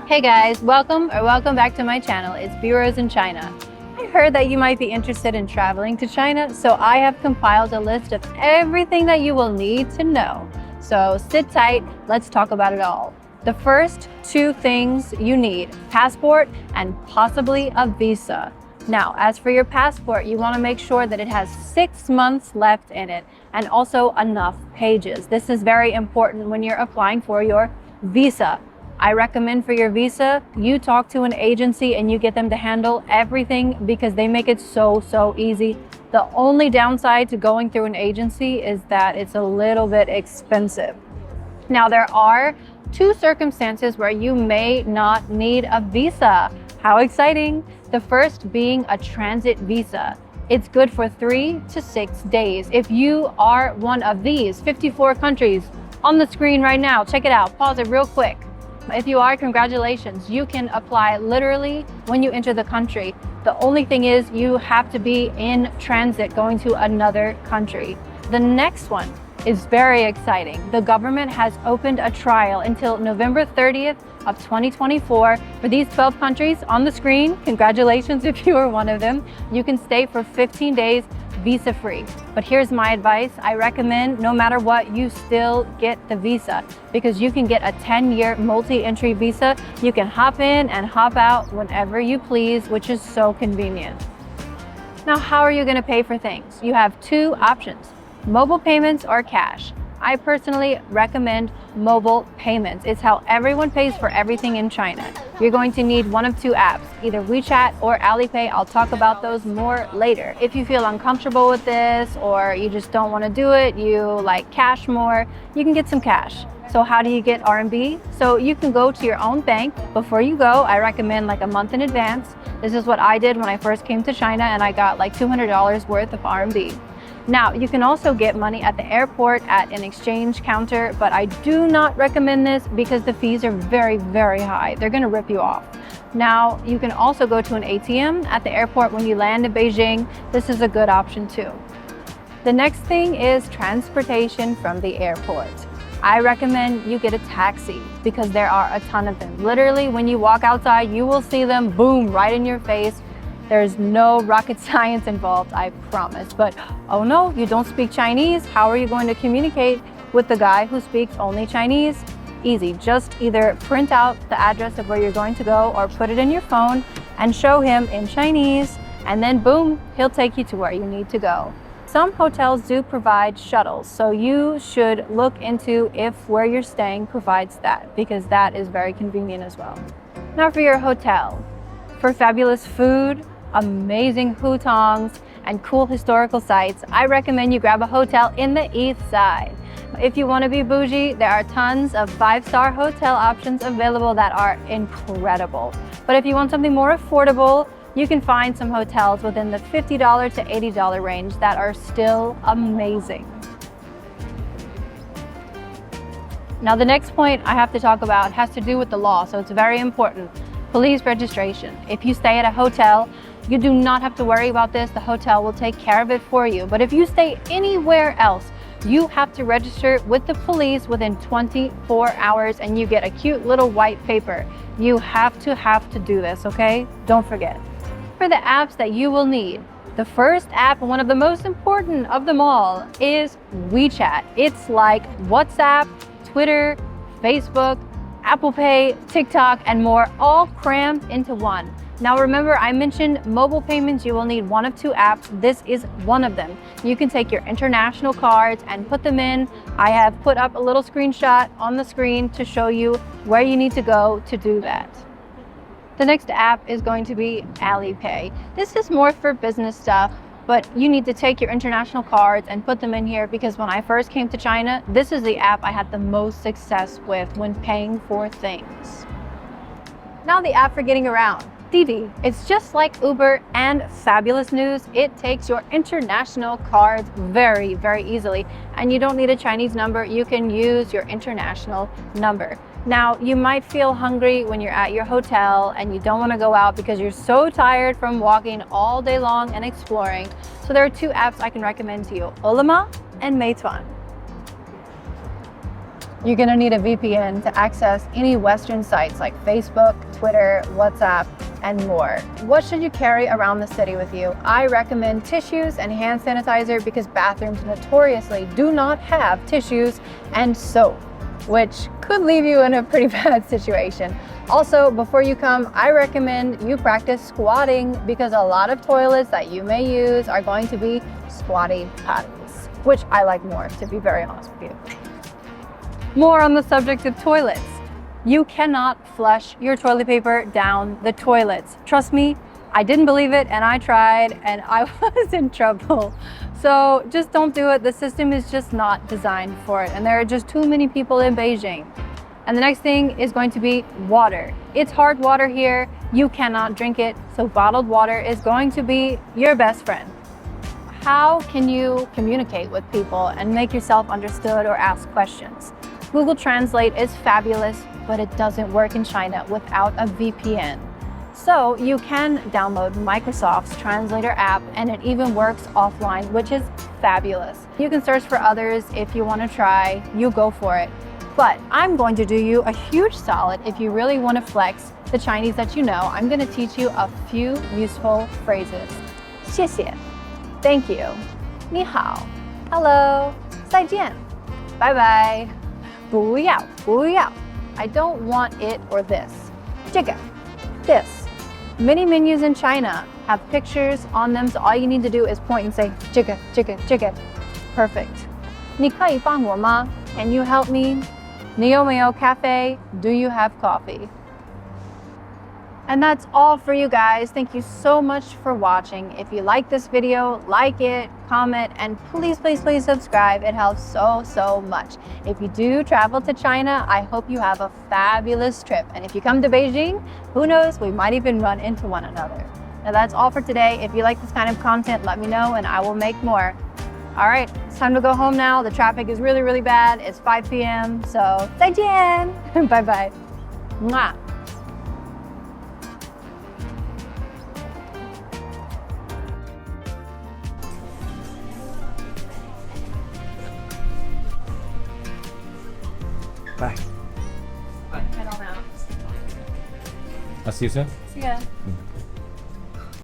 Hey guys, welcome back to my channel. It's BeeRose in China. I heard that you might be interested in traveling to China, so I have compiled a list of everything that you will need to know. So sit tight, let's talk about it all. The first two things you need, passport and possibly a visa. Now, as for your passport, you want to make sure that it has 6 months left in it and also enough pages. This is very important when you're applying for your visa. I recommend for your visa, you talk to an agency and you get them to handle everything because they make it so easy. The only downside to going through an agency is that it's a little bit expensive. Now, there are two circumstances where you may not need a visa. How exciting! The first being a transit visa. It's good for 3 to 6 days. If you are one of these 54 countries on the screen right now, check it out, pause it real quick. If you are, congratulations, you can apply literally when you enter the country. The only thing is you have to be in transit going to another country. The next one is very exciting. The government has opened a trial until November 30th of 2024 for these 12 countries on the screen. Congratulations if you are one of them. You can stay for 15 days visa free. But here's my advice. I recommend no matter what, you still get the visa because you can get a 10-year multi-entry visa. You can hop in and hop out whenever you please, which is so convenient. Now, how are you going to pay for things? You have two options, mobile payments or cash. I personally recommend mobile payments. It's how everyone pays for everything in China. You're going to need one of two apps, either WeChat or Alipay. I'll talk about those more later. If you feel uncomfortable with this or you just don't want to do it, you like cash more, you can get some cash. So how do you get RMB? So you can go to your own bank. Before you go, I recommend like a month in advance. This is what I did when I first came to China and I got like $200 worth of RMB. Now, you can also get money at the airport at an exchange counter, but I do not recommend this because the fees are very high. They're going to rip you off. Now, you can also go to an ATM at the airport when you land in Beijing. This is a good option too. The next thing is transportation from the airport. I recommend you get a taxi because there are a ton of them. Literally, when you walk outside, you will see them, boom, right in your face. There's no rocket science involved, I promise. But oh no, you don't speak Chinese. How are you going to communicate with the guy who speaks only Chinese? Easy, just either print out the address of where you're going to go or put it in your phone and show him in Chinese, and then boom, he'll take you to where you need to go. Some hotels do provide shuttles, so you should look into if where you're staying provides that because that is very convenient as well. Now for your hotel, for fabulous food, amazing hutongs, and cool historical sites, I recommend you grab a hotel in the east side. If you want to be bougie, there are tons of 5-star hotel options available that are incredible. But if you want something more affordable, you can find some hotels within the $50 to $80 range that are still amazing. Now, the next point I have to talk about has to do with the law, so it's very important. Police registration. If you stay at a hotel, you do not have to worry about this. The hotel will take care of it for you. But if you stay anywhere else, you have to register with the police within 24 hours and you get a cute little white paper. You have to do this, okay? Don't forget. For the apps that you will need, the first app, and one of the most important of them all, is WeChat. It's like WhatsApp, Twitter, Facebook, Apple Pay, TikTok, and more, all crammed into one. Now remember, I mentioned mobile payments. You will need one of two apps. This is one of them. You can take your international cards and put them in. I have put up a little screenshot on the screen to show you where you need to go to do that. The next app is going to be Alipay. This is more for business stuff, but you need to take your international cards and put them in here because when I first came to China, this is the app I had the most success with when paying for things. Now the app for getting around, Didi. It's just like Uber and fabulous news. It takes your international cards very easily, and you don't need a Chinese number. You can use your international number. Now, you might feel hungry when you're at your hotel and you don't want to go out because you're so tired from walking all day long and exploring. So there are two apps I can recommend to you, Olema and Meituan. You're gonna need a VPN to access any Western sites like Facebook, Twitter, WhatsApp, and more. What should you carry around the city with you? I recommend tissues and hand sanitizer because bathrooms notoriously do not have tissues and soap, which could leave you in a pretty bad situation. Also, before you come, I recommend you practice squatting because a lot of toilets that you may use are going to be squatty potties, which I like more, to be very honest with you. More on the subject of toilets. You cannot flush your toilet paper down the toilets. Trust me, I didn't believe it and I tried and I was in trouble. So just don't do it. The system is just not designed for it and there are just too many people in Beijing. And the next thing is going to be water. It's hard water here. You cannot drink it. So bottled water is going to be your best friend. How can you communicate with people and make yourself understood or ask questions? Google Translate is fabulous, but it doesn't work in China without a VPN. So you can download Microsoft's translator app and it even works offline, which is fabulous. You can search for others if you want to try, you go for it. But I'm going to do you a huge solid if you really want to flex the Chinese that you know. I'm going to teach you a few useful phrases. 谢谢, thank you, 你好, hello, 再见, bye bye. 不要, 不要. I don't want it or this. 这个, this. Many menus in China have pictures on them, so all you need to do is point and say 这个, 这个, 这个. Perfect. 你可以帮我吗? Can you help me? 你有没有咖啡? Do you have coffee? And that's all for you guys. Thank you so much for watching. If you like this video, like it, comment, and please, please, please subscribe. It helps so much. If you do travel to China, I hope you have a fabulous trip. And if you come to Beijing, who knows, we might even run into one another. Now that's all for today. If you like this kind of content, let me know and I will make more. All right, it's time to go home now. The traffic is really bad. It's 5 p.m. So 再见. Bye-bye. Mwah. Bye. Head on out. I'll see you soon. See ya.